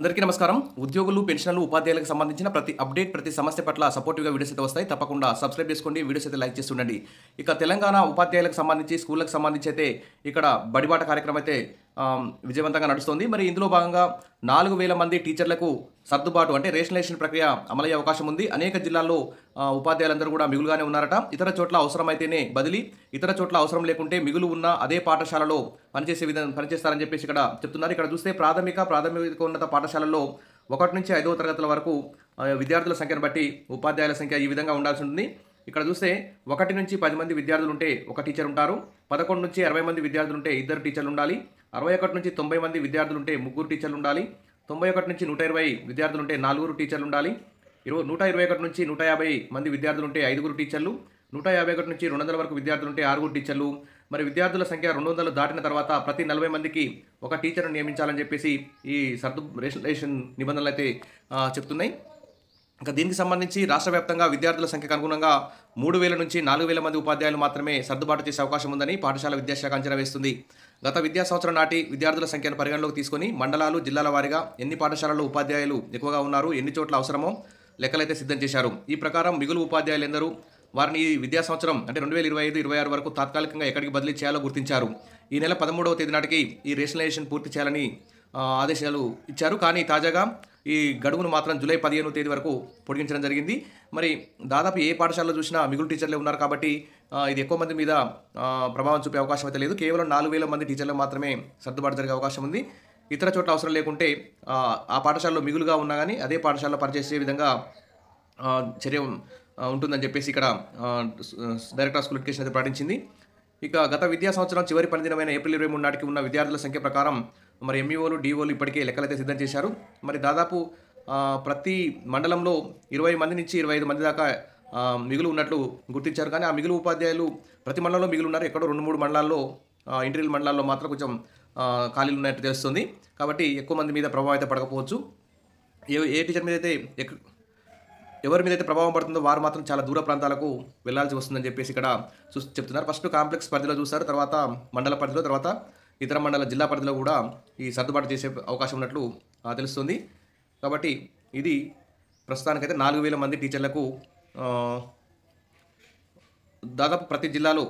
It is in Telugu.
అందరికీ నమస్కారం. ఉద్యోగులు, పెన్షనర్లు, ఉపాధ్యాయులకు సంబంధించిన ప్రతి అప్డేట్, ప్రతి సమస్య పట్ల సపోర్టివ్‌గా వీడియోస్ అయితే వస్తాయి. తప్పకుండా సబ్స్క్రైబ్ చేసుకోండి. వీడియోస్ అయితే లైక్ చేస్తుండండి. ఇక తెలంగాణ ఉపాధ్యాయులకు సంబంధించి, స్కూళ్ళకి సంబంధించి అయితే ఇక్కడ బడిబాట కార్యక్రమం అయితే విజయవంతంగా నడుస్తోంది. మరి ఇందులో భాగంగా 4000 మంది టీచర్లకు సర్దుబాటు అంటే రేషనలైజేషన్ ప్రక్రియ అమలయ్యే అవకాశం ఉంది. అనేక జిల్లాల్లో ఉపాధ్యాయులందరూ కూడా మిగులుగానే ఉన్నారట. ఇతర చోట్ల అవసరమైతేనే బదిలీ, ఇతర చోట్ల అవసరం లేకుంటే మిగులు ఉన్న అదే పాఠశాలలో పనిచేస్తారని చెప్పేసి ఇక్కడ చెప్తున్నారు. ఇక్కడ చూస్తే ప్రాథమికోన్నత పాఠశాలల్లో 1 నుంచి 5వ తరగతుల వరకు విద్యార్థుల సంఖ్యను బట్టి ఉపాధ్యాయుల సంఖ్య ఈ విధంగా ఉండాల్సి ఉంటుంది. ఇక్కడ చూస్తే 1 నుంచి 10 మంది విద్యార్థులు ఉంటే ఒక టీచర్ ఉంటారు. 11 నుంచి 60 మంది విద్యార్థులు ఉంటే 2 టీచర్లు ఉండాలి. 61 నుంచి 90 మంది విద్యార్థులు ఉంటే 3 టీచర్లు ఉండాలి. 91 నుంచి 120 విద్యార్థులు ఉంటే 4 టీచర్లు ఉండాలి. 121 నుంచి 150 మంది విద్యార్థులు ఉంటే 5 టీచర్లు. 151 నుంచి 200 వరకు విద్యార్థులు ఉంటే 6 టీచర్లు. మరి విద్యార్థుల సంఖ్య 200 దాటిన తర్వాత ప్రతి 40 మందికి ఒక టీచర్ను నియమించాలని చెప్పేసి ఈ రేషనలైజేషన్ నిబంధనలు అయితే చెప్తున్నాయి. ఇంకా దీనికి సంబంధించి రాష్ట్ర వ్యాప్తంగా విద్యార్థుల సంఖ్యకు అనుగుణంగా 3000 నుంచి 4000 మంది ఉపాధ్యాయులు మాత్రమే సర్దుబాటు చేసే అవకాశం ఉందని పాఠశాల విద్యాశాఖ అంచనా వేస్తుంది. గత విద్యా సంవత్సరం నాటి విద్యార్థుల సంఖ్యను పరిగణలోకి తీసుకొని మండలాలు, జిల్లాల వారీగా ఎన్ని పాఠశాలల్లో ఉపాధ్యాయులు ఎక్కువగా ఉన్నారు, ఎన్ని చోట్ల అవసరమో లెక్కలైతే సిద్ధం చేశారు. ఈ ప్రకారం మిగులు ఉపాధ్యాయులు ఎందరూ, వారిని ఈ విద్యా సంవత్సరం అంటే 2025-26 వరకు తాత్కాలికంగా ఎక్కడికి బదిలీ చేయాలో గుర్తించారు. ఈ నెల 13వ తేదీ నాటికి ఈ రేషనలైజేషన్ పూర్తి చేయాలని ఆదేశాలు ఇచ్చారు. కానీ తాజాగా ఈ గడువును మాత్రం జూలై 15వ తేదీ వరకు పొడిగించడం జరిగింది. మరి దాదాపు ఏ పాఠశాలలో చూసినా మిగులు టీచర్లే ఉన్నారు కాబట్టి ఇది ఎక్కువ మంది మీద ప్రభావం చూపే అవకాశం అయితే లేదు. కేవలం 4000 మంది టీచర్లకు మాత్రమే సర్దుబాటు జరిగే అవకాశం ఉంది. ఇతర చోట్ల అవసరం లేకుంటే ఆ పాఠశాలలో మిగులుగా ఉన్నా కానీ అదే పాఠశాలలో పనిచేసే విధంగా చర్య ఉంటుందని చెప్పేసి ఇక్కడ డైరెక్టర్ ఆఫ్ స్కూల్ ఎడ్యుకేషన్ అయితే ప్రకటించింది. ఇక గత విద్యా సంవత్సరం చివరి పనిదినమైన ఏప్రిల్ 23 నాటికి ఉన్న విద్యార్థుల సంఖ్య ప్రకారం మరి ఎంఈఓలు, డిఓలు ఇప్పటికే లెక్కలైతే సిద్ధం చేశారు. మరి దాదాపు ప్రతి మండలంలో 20 మంది నుంచి 25 మంది దాకా మిగులు ఉన్నట్లు గుర్తించారు. కానీ ఆ మిగులు ఉపాధ్యాయులు ప్రతి మండలంలో మిగులు ఉన్నారు. ఎక్కడో 2-3 మండలాల్లో ఇంటీరియల్ మండలాల్లో మాత్రం కొంచెం ఖాళీలు ఉన్నట్టు తెలుస్తుంది. కాబట్టి ఎక్కువ మంది మీద ప్రభావం అయితే పడకపోవచ్చు. ఏ టీచర్ మీద అయితే ఎవరి మీద అయితే ప్రభావం పడుతుందో వారు మాత్రం చాలా దూర ప్రాంతాలకు వెళ్లాల్సి వస్తుందని చెప్పేసి ఇక్కడ చెప్తున్నారు. ఫస్ట్ కాంప్లెక్స్ పరిధిలో చూస్తారు, తర్వాత మండల పరిధిలో, తర్వాత ఇతర మండల జిల్లా పరిధిలో కూడా ఈ సర్దుబాటు చేసే అవకాశం ఉన్నట్లు తెలుస్తుంది. కాబట్టి ఇది ప్రస్తుతానికైతే 4000 మంది టీచర్లకు దాదాపు ప్రతి జిల్లాలో